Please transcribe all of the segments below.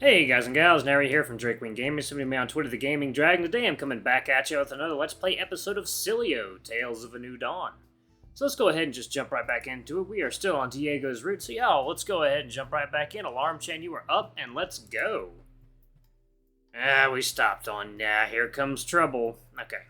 Hey guys and gals, Nary here from Drake Wing Gaming, somebody me on Twitter, The Gaming Dragon. Today I'm coming back at you with another Let's Play episode of Sileo, Tales of a New Dawn. So let's go ahead and just jump right back into it. We are still on Diego's route, so yeah, let's go ahead and jump right back in. Alarm chain, you are up, and let's go. We stopped on, Here Comes Trouble. Okay.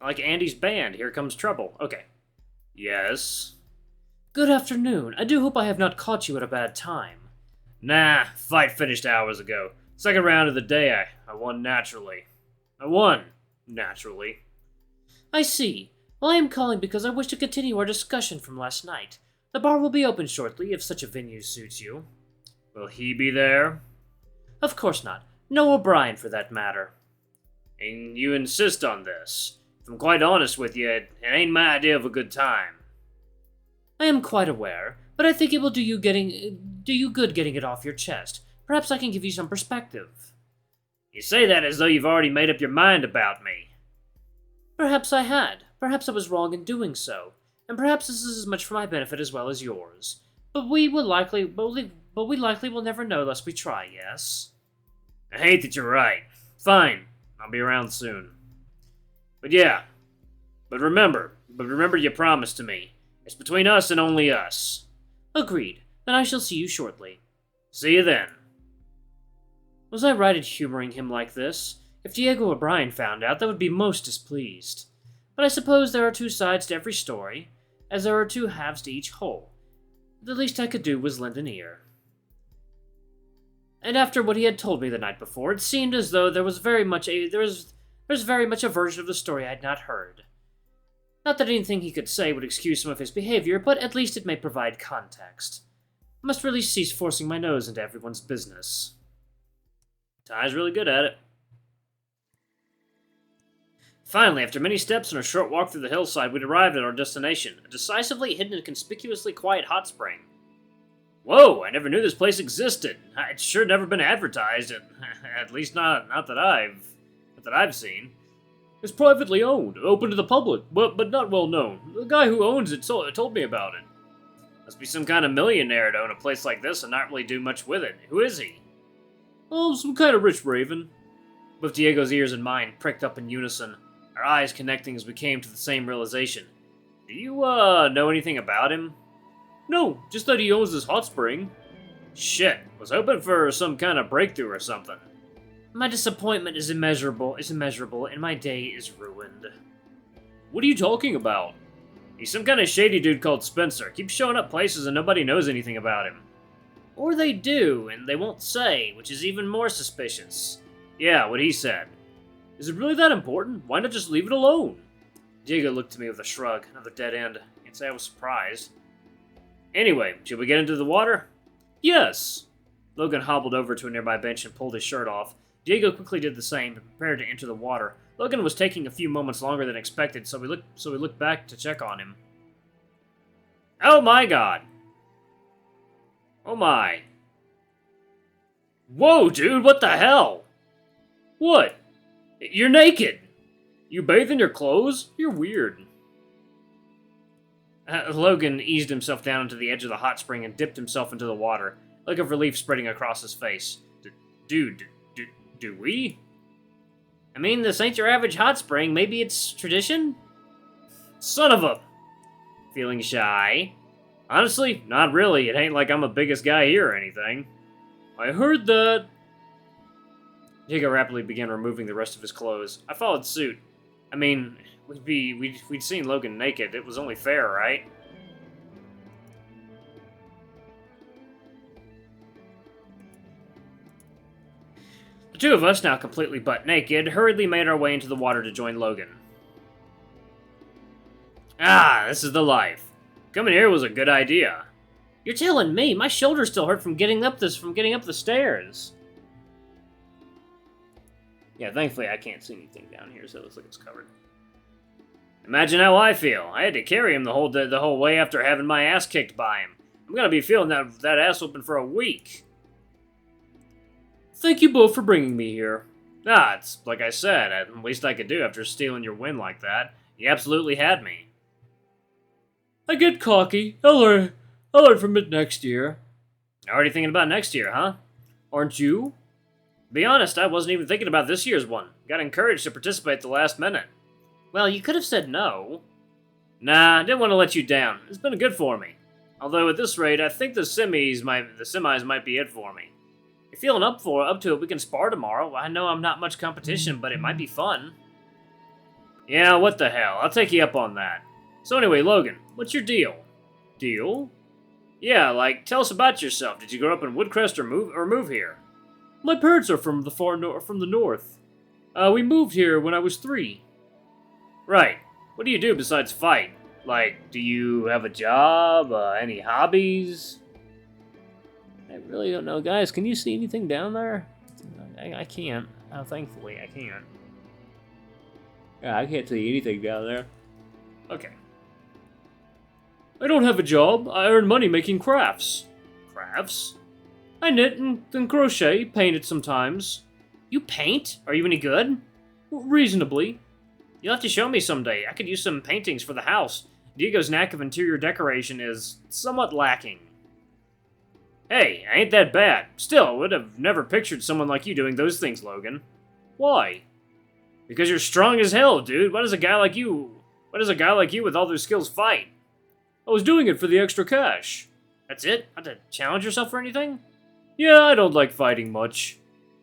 Like Andy's band, Here Comes Trouble. Okay. Yes? Good afternoon. I do hope I have not caught you at a bad time. Nah, fight finished hours ago. Second round of the day, I won naturally. I see. Well, I am calling because I wish to continue our discussion from last night. The bar will be open shortly, if such a venue suits you. Will he be there? Of course not. No O'Brien, for that matter. And you insist on this. If I'm quite honest with you, it ain't my idea of a good time. I am quite aware, but I think it will do you good getting it off your chest. Perhaps I can give you some perspective. You say that as though you've already made up your mind about me. Perhaps I had. Perhaps I was wrong in doing so. And perhaps this is as much for my benefit as well as yours. But we likely will never know unless we try, yes? I hate that you're right. Fine. I'll be around soon. But yeah. But remember you promised to me. It's between us and only us. Agreed. Then I shall see you shortly. See you then. Was I right in humoring him like this? If Diego O'Brien found out, that would be most displeased. But I suppose there are two sides to every story, as there are two halves to each whole. The least I could do was lend an ear. And after what he had told me the night before, it seemed as though there was very much a version of the story I had not heard. Not that anything he could say would excuse some of his behavior, but at least it may provide context. I must really cease forcing my nose into everyone's business. Ty's really good at it. Finally, after many steps and a short walk through the hillside, we'd arrived at our destination, a decisively hidden and conspicuously quiet hot spring. Whoa, I never knew this place existed. It's sure never been advertised, at least not that I've seen. It's privately owned, open to the public, but not well known. The guy who owns it told me about it. Must be some kind of millionaire to own a place like this and not really do much with it. Who is he? Oh, some kind of rich raven. Both Diego's ears and mine pricked up in unison, our eyes connecting as we came to the same realization. Do you, know anything about him? No, just that he owns this hot spring. Shit, was hoping for some kind of breakthrough or something. My disappointment is immeasurable, and my day is ruined. What are you talking about? He's some kind of shady dude called Spencer. Keeps showing up places and nobody knows anything about him. Or they do, and they won't say, which is even more suspicious. Yeah, what he said. Is it really that important? Why not just leave it alone? Diego looked at me with a shrug, another dead end. Can't say I was surprised. Anyway, should we get into the water? Yes. Logan hobbled over to a nearby bench and pulled his shirt off. Diego quickly did the same and prepared to enter the water. Logan was taking a few moments longer than expected, so we looked back to check on him. Oh my god! Oh my. Whoa, dude, what the hell? What? You're naked! You bathe in your clothes? You're weird. Logan eased himself down into the edge of the hot spring and dipped himself into the water, a look of relief spreading across his face. Dude, do we? I mean, this ain't your average hot spring. Maybe it's tradition? Son of a... Feeling shy? Honestly, not really. It ain't like I'm the biggest guy here or anything. I heard that. Diego rapidly began removing the rest of his clothes. I followed suit. I mean, we'd seen Logan naked. It was only fair, right? The two of us, now completely butt naked, hurriedly made our way into the water to join Logan. Ah, this is the life. Coming here was a good idea. You're telling me? My shoulders still hurt from getting up the stairs. Yeah, thankfully I can't see anything down here, so it looks like it's covered. Imagine how I feel. I had to carry him the whole way after having my ass kicked by him. I'm gonna be feeling that ass whooping for a week. Thank you both for bringing me here. It's like I said, at least I could do after stealing your win like that. You absolutely had me. I get cocky. I'll learn from it next year. Already thinking about next year, huh? Aren't you? Be honest, I wasn't even thinking about this year's one. Got encouraged to participate at the last minute. Well, you could have said no. Nah, I didn't want to let you down. It's been good for me. Although at this rate, I think the semis might be it for me. If you're feeling up to it, we can spar tomorrow. I know I'm not much competition, but it might be fun. Yeah, what the hell? I'll take you up on that. So anyway, Logan, what's your deal? Deal? Yeah, like, tell us about yourself. Did you grow up in Woodcrest or move here? My parents are from the north. We moved here when I was 3. Right. What do you do besides fight? Like, do you have a job? Any hobbies? I really don't know. Guys, can you see anything down there? I can't. Oh, thankfully, I can't. Yeah, I can't see anything down there. Okay. I don't have a job. I earn money making crafts. Crafts? I knit and crochet, paint it sometimes. You paint? Are you any good? Reasonably. You'll have to show me someday. I could use some paintings for the house. Diego's knack of interior decoration is somewhat lacking. Hey, ain't that bad. Still, I would have never pictured someone like you doing those things, Logan. Why? Because you're strong as hell, dude. Why does a guy like you with all those skills fight? I was doing it for the extra cash. That's it? Not to challenge yourself or anything? Yeah, I don't like fighting much.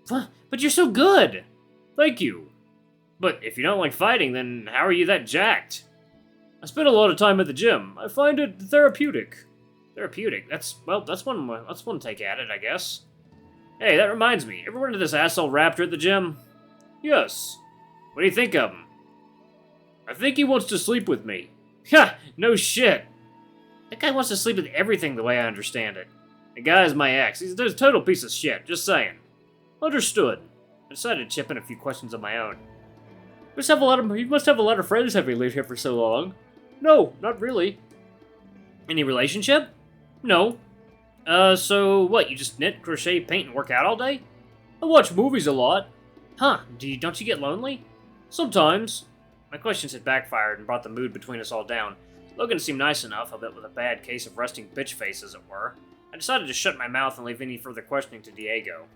But you're so good! Thank you. But if you don't like fighting, then how are you that jacked? I spend a lot of time at the gym. I find it therapeutic. Therapeutic? That's one take at it, I guess. Hey, that reminds me. Ever run into this asshole raptor at the gym? Yes. What do you think of him? I think he wants to sleep with me. Ha! No shit. That guy wants to sleep with everything the way I understand it. The guy's my ex. He's a total piece of shit. Just saying. Understood. I decided to chip in a few questions of my own. You must have a lot of friends having lived here for so long. No, not really. Any relationship? No. So what, you just knit, crochet, paint, and work out all day? I watch movies a lot. Huh, don't you get lonely? Sometimes. My questions had backfired and brought the mood between us all down. Logan seemed nice enough, albeit with a bad case of resting bitch face, as it were. I decided to shut my mouth and leave any further questioning to Diego.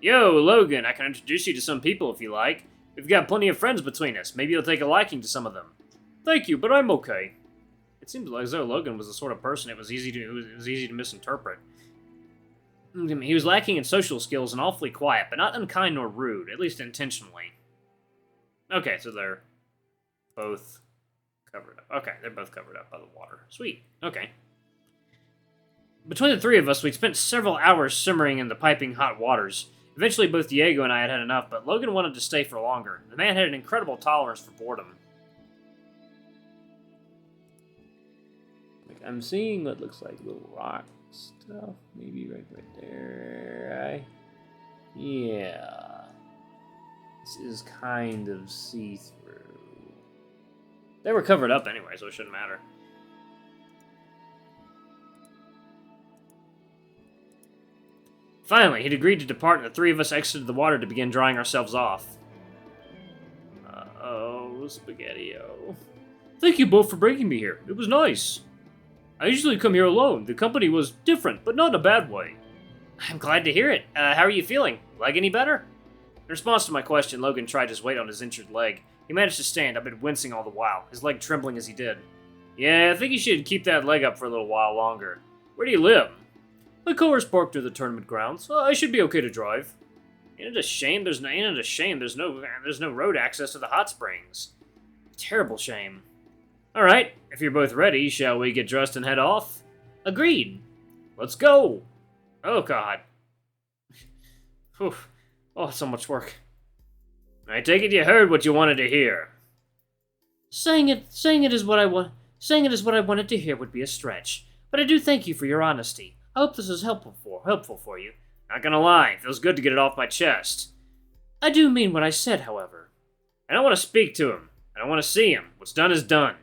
Yo, Logan, I can introduce you to some people if you like. We've got plenty of friends between us. Maybe you'll take a liking to some of them. Thank you, but I'm okay. It seemed as though Logan was the sort of person it was easy to misinterpret. He was lacking in social skills and awfully quiet, but not unkind nor rude, at least intentionally. Okay, so they're both covered up. Okay, they're both covered up by the water. Sweet. Okay. Between the three of us, we'd spent several hours simmering in the piping hot waters. Eventually, both Diego and I had had enough, but Logan wanted to stay for longer. The man had an incredible tolerance for boredom. I'm seeing what looks like little rock stuff. Maybe right there, right? Yeah. This is kind of see-through. They were covered up anyway, so it shouldn't matter. Finally, he'd agreed to depart, and the three of us exited the water to begin drying ourselves off. Uh-oh, Spaghetti-O. Thank you both for bringing me here. It was nice. I usually come here alone. The company was different, but not in a bad way. I'm glad to hear it. How are you feeling? Leg any better? In response to my question, Logan tried his weight on his injured leg. He managed to stand up and wincing all the while, his leg trembling as he did. Yeah, I think you should keep that leg up for a little while longer. Where do you live? My car's parked near the tournament grounds. I should be okay to drive. Ain't it a shame there's no road access to the hot springs? Terrible shame. Alright, if you're both ready, shall we get dressed and head off? Agreed. Let's go. Oh, God. Whew. Oh, so much work. I take it you heard what you wanted to hear. Saying it is what I wanted to hear would be a stretch, but I do thank you for your honesty. I hope this is helpful for you. Not gonna lie, it feels good to get it off my chest. I do mean what I said, however. I don't want to speak to him. I don't want to see him. What's done is done.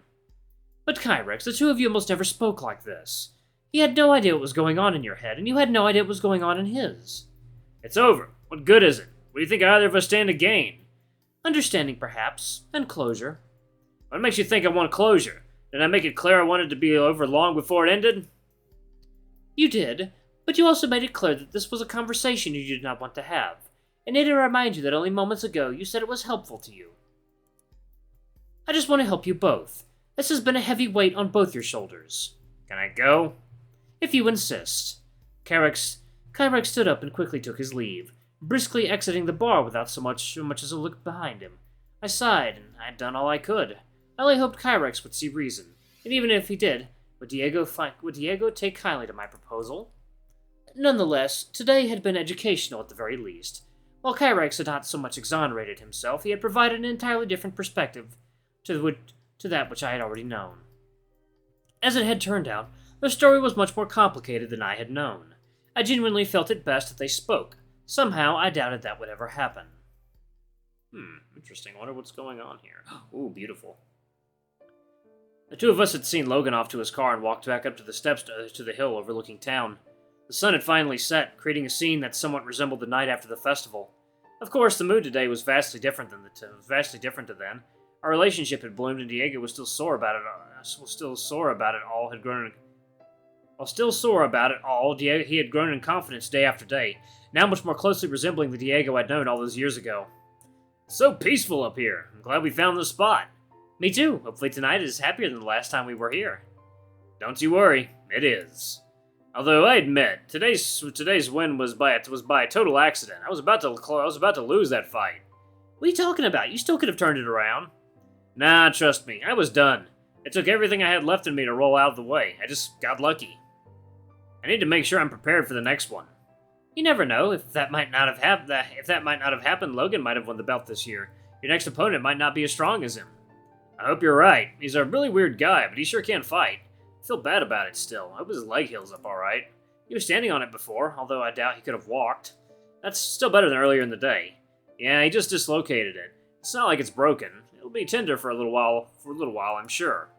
But Kyrex, the two of you almost never spoke like this. He had no idea what was going on in your head, and you had no idea what was going on in his. It's over. What good is it? What do you think either of us stand to gain? Understanding, perhaps, and closure. What makes you think I want closure? Did I make it clear I wanted to be over long before it ended? You did, But you also made it clear that this was a conversation you did not want to have, and need to remind you that only moments ago you said it was helpful to you. I just want to help you both. This has been a heavy weight on both your shoulders. Can I go? If you insist. Kyrex stood up and quickly took his leave, briskly exiting the bar without so much as a look behind him. I sighed, and I had done all I could. I only hoped Kyrex would see reason, and even if he did, would Diego take kindly to my proposal? Nonetheless, today had been educational at the very least. While Kyrex had not so much exonerated himself, he had provided an entirely different perspective to that which I had already known. As it had turned out, the story was much more complicated than I had known. I genuinely felt it best that they spoke. Somehow, I doubted that would ever happen. Interesting. I wonder what's going on here. Ooh, beautiful. The two of us had seen Logan off to his car and walked back up to the steps to the hill overlooking town. The sun had finally set, creating a scene that somewhat resembled the night after the festival. Of course, the mood today was vastly different to then. Our relationship had bloomed, and Diego was still sore about it. He had grown in confidence day after day, now much more closely resembling the Diego I'd known all those years ago. So peaceful up here. I'm glad we found the spot. Me too. Hopefully tonight is happier than the last time we were here. Don't you worry, it is. Although I admit, today's win was by a total accident. I was about to lose that fight. What are you talking about? You still could have turned it around. Nah, trust me, I was done. It took everything I had left in me to roll out of the way. I just got lucky. I need to make sure I'm prepared for the next one. You never know. If that might not have happened, Logan might have won the belt this year. Your next opponent might not be as strong as him. I hope you're right. He's a really weird guy, but he sure can fight. I feel bad about it still. I hope his leg heals up alright. He was standing on it before, although I doubt he could have walked. That's still better than earlier in the day. Yeah, he just dislocated it. It's not like it's broken. It'll be tender for a little while, I'm sure.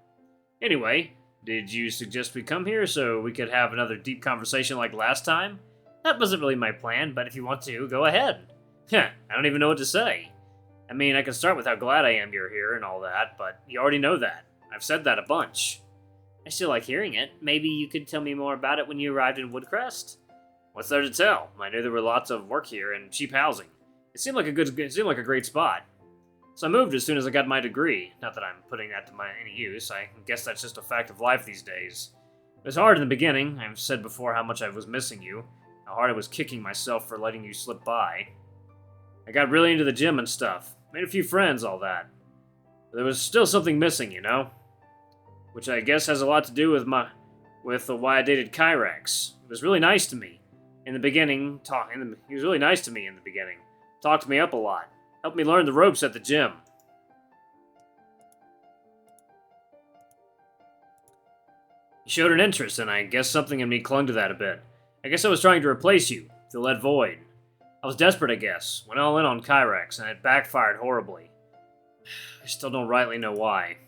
Anyway, did you suggest we come here so we could have another deep conversation like last time? That wasn't really my plan, but if you want to, go ahead. I don't even know what to say. I mean, I can start with how glad I am you're here and all that, but you already know that. I've said that a bunch. I still like hearing it. Maybe you could tell me more about it when you arrived in Woodcrest? What's there to tell? I knew there were lots of work here and cheap housing. It seemed like a great spot. So I moved as soon as I got my degree. Not that I'm putting that to any use. I guess that's just a fact of life these days. It was hard in the beginning. I've said before how much I was missing you. How hard I was kicking myself for letting you slip by. I got really into the gym and stuff. Made a few friends, all that. But there was still something missing, you know? Which I guess has a lot to do with why I dated Kyrax. He was really nice to me. In the beginning. He was really nice to me in the beginning. Talked me up a lot. Helped me learn the ropes at the gym. He showed an interest, and I guess something in me clung to that a bit. I guess I was trying to replace you, fill that void. I was desperate, I guess. Went all in on Kyrex, and it backfired horribly. I still don't rightly know why.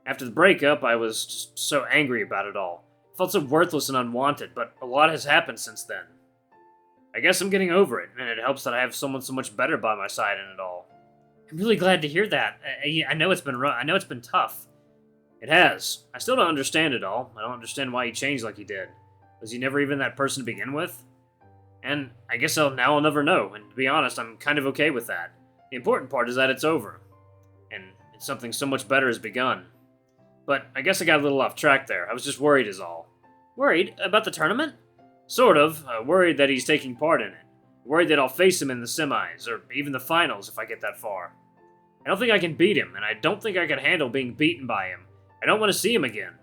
After the breakup, I was just so angry about it all. I felt so worthless and unwanted, but a lot has happened since then. I guess I'm getting over it, and it helps that I have someone so much better by my side in it all. I'm really glad to hear that. I know it's been tough. It has. I still don't understand it all. I don't understand why he changed like he did. Was he never even that person to begin with? And I guess I'll never know, and to be honest, I'm kind of okay with that. The important part is that it's over. And it's something so much better has begun. But I guess I got a little off track there. I was just worried is all. Worried? About the tournament? Sort of. Worried that he's taking part in it. Worried that I'll face him in the semis, or even the finals if I get that far. I don't think I can beat him, and I don't think I can handle being beaten by him. I don't want to see him again.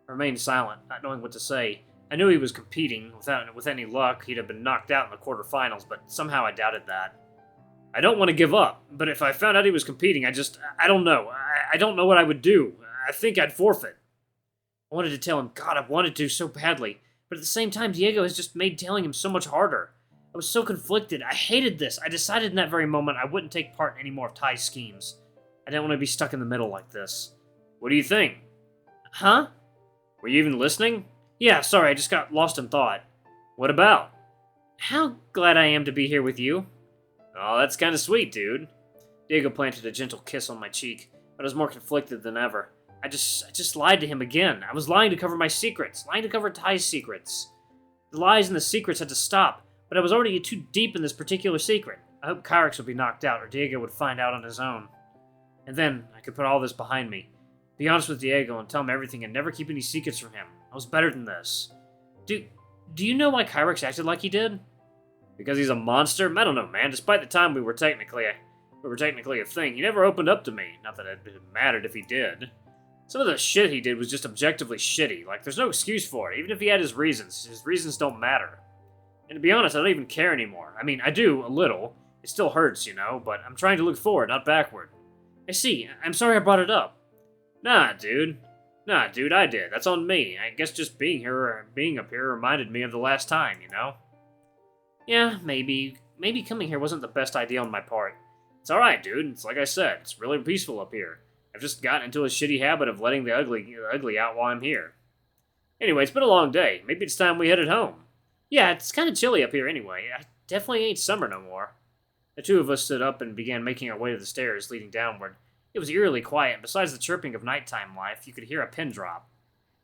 I remained silent, not knowing what to say. I knew he was competing. With any luck, he'd have been knocked out in the quarterfinals, but somehow I doubted that. I don't want to give up, but if I found out he was competing, I don't know. I don't know what I would do. I think I'd forfeit. I wanted to tell him, God, I wanted to so badly, but at the same time, Diego has just made telling him so much harder. I was so conflicted. I hated this. I decided in that very moment I wouldn't take part in any more of Ty's schemes. I didn't want to be stuck in the middle like this. What do you think? Huh? Were you even listening? Yeah, sorry, I just got lost in thought. What about? How glad I am to be here with you. Oh, that's kind of sweet, dude. Diego planted a gentle kiss on my cheek, but I was more conflicted than ever. I just lied to him again. I was lying to cover my secrets, lying to cover Ty's secrets. The lies and the secrets had to stop, but I was already too deep in this particular secret. I hoped Kyrex would be knocked out, or Diego would find out on his own. And then, I could put all this behind me. Be honest with Diego and tell him everything and never keep any secrets from him. I was better than this. Do you know why Kyrex acted like he did? Because he's a monster? I don't know, man. Despite the time we were technically a thing, he never opened up to me. Not that it mattered if he did. Some of the shit he did was just objectively shitty. Like, there's no excuse for it. Even if he had his reasons don't matter. And to be honest, I don't even care anymore. I mean, I do, a little. It still hurts, you know, but I'm trying to look forward, not backward. I see. I'm sorry I brought it up. Nah, dude, I did. That's on me. I guess just being up here reminded me of the last time, you know? Yeah, maybe coming here wasn't the best idea on my part. It's alright, dude. It's like I said, it's really peaceful up here. I've just gotten into a shitty habit of letting the ugly out while I'm here. Anyway, it's been a long day. Maybe it's time we headed home. Yeah, it's kind of chilly up here anyway. I definitely ain't summer no more. The two of us stood up and began making our way to the stairs leading downward. It was eerily quiet, and besides the chirping of nighttime life, you could hear a pin drop.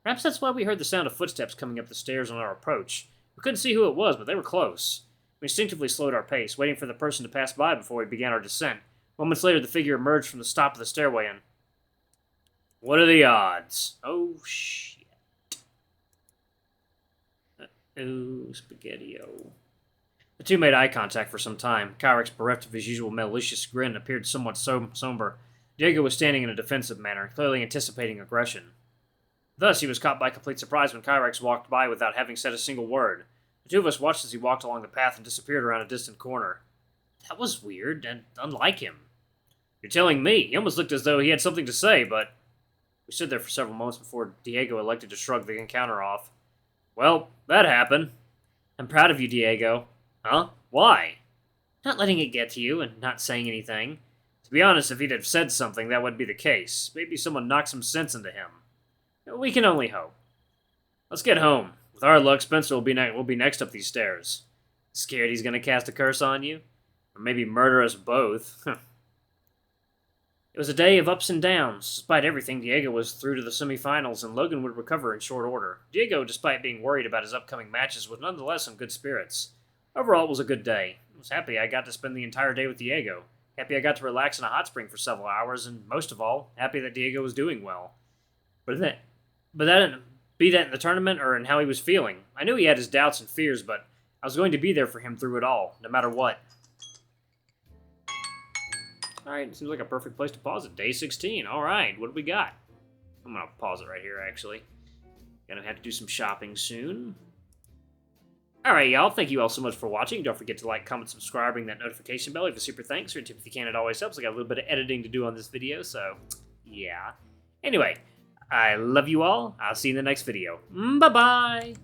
Perhaps that's why we heard the sound of footsteps coming up the stairs on our approach. We couldn't see who it was, but they were close. We instinctively slowed our pace, waiting for the person to pass by before we began our descent. Moments later, the figure emerged from the top of the stairway and... What are the odds? Oh, shit. Oh, spaghetti-o. The two made eye contact for some time. Kyrax, bereft of his usual malicious grin, appeared somewhat somber. Diego was standing in a defensive manner, clearly anticipating aggression. Thus, he was caught by complete surprise when Kyrax walked by without having said a single word. The two of us watched as he walked along the path and disappeared around a distant corner. That was weird, and unlike him. You're telling me. He almost looked as though he had something to say, but... We stood there for several moments before Diego elected to shrug the encounter off. Well, that happened. I'm proud of you, Diego. Huh? Why? Not letting it get to you and not saying anything. To be honest, if he'd have said something, that would be the case. Maybe someone knocked some sense into him. We can only hope. Let's get home. With our luck, Spencer will be next up these stairs. Scared he's gonna cast a curse on you? Or maybe murder us both? It was a day of ups and downs. Despite everything, Diego was through to the semifinals, and Logan would recover in short order. Diego, despite being worried about his upcoming matches, was nonetheless in good spirits. Overall, it was a good day. I was happy I got to spend the entire day with Diego. Happy I got to relax in a hot spring for several hours, and most of all, happy that Diego was doing well. Be that in the tournament or in how he was feeling. I knew he had his doubts and fears, but I was going to be there for him through it all, no matter what. Alright, seems like a perfect place to pause it. Day 16. Alright, what do we got? I'm gonna pause it right here, actually. Gonna have to do some shopping soon. Alright, y'all. Thank you all so much for watching. Don't forget to like, comment, subscribe, ring that notification bell. Leave a super thanks or a tip if you can. It always helps. I got a little bit of editing to do on this video, so yeah. Anyway, I love you all. I'll see you in the next video. Bye-bye!